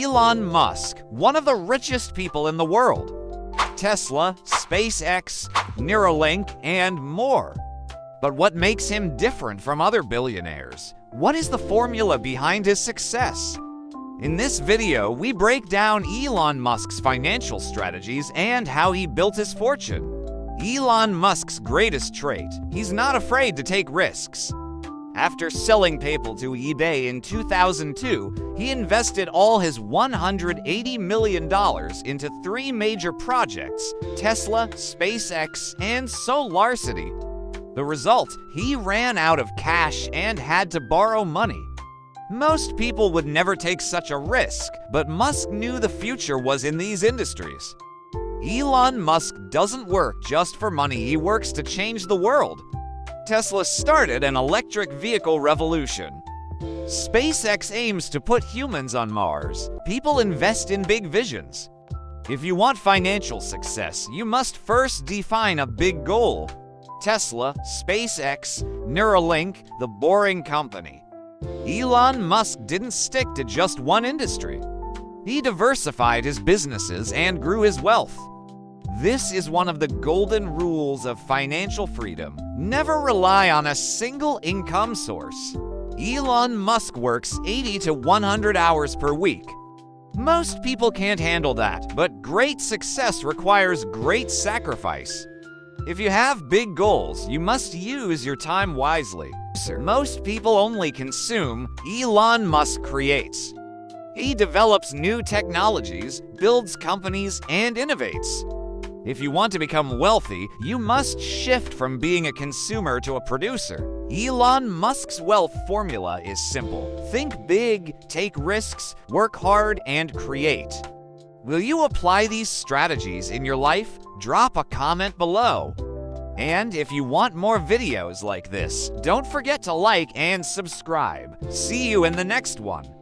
Elon Musk, one of the richest people in the world. Tesla, SpaceX, Neuralink, and more. But what makes him different from other billionaires? What is the formula behind his success? In this video, we break down Elon Musk's financial strategies and how he built his fortune. Elon Musk's greatest trait: he's not afraid to take risks. After selling PayPal to eBay in 2002, he invested all his $180 million into three major projects: Tesla, SpaceX, and SolarCity. The result, he ran out of cash and had to borrow money. Most people would never take such a risk, but Musk knew the future was in these industries. Elon Musk doesn't work just for money, he works to change the world. Tesla started an electric vehicle revolution. SpaceX aims to put humans on Mars. People invest in big visions. If you want financial success, you must first define a big goal. Tesla, SpaceX, Neuralink, the boring company. Elon Musk didn't stick to just one industry. He diversified his businesses and grew his wealth. This is one of the golden rules of financial freedom. Never rely on a single income source. Elon Musk works 80 to 100 hours per week. Most people can't handle that, but great success requires great sacrifice. If you have big goals, you must use your time wisely. Most people only consume. Elon Musk creates. He develops new technologies, builds companies, and innovates. If you want to become wealthy, you must shift from being a consumer to a producer. Elon Musk's wealth formula is simple. Think big, take risks, work hard, and create. Will you apply these strategies in your life? Drop a comment below. And if you want more videos like this, don't forget to like and subscribe. See you in the next one.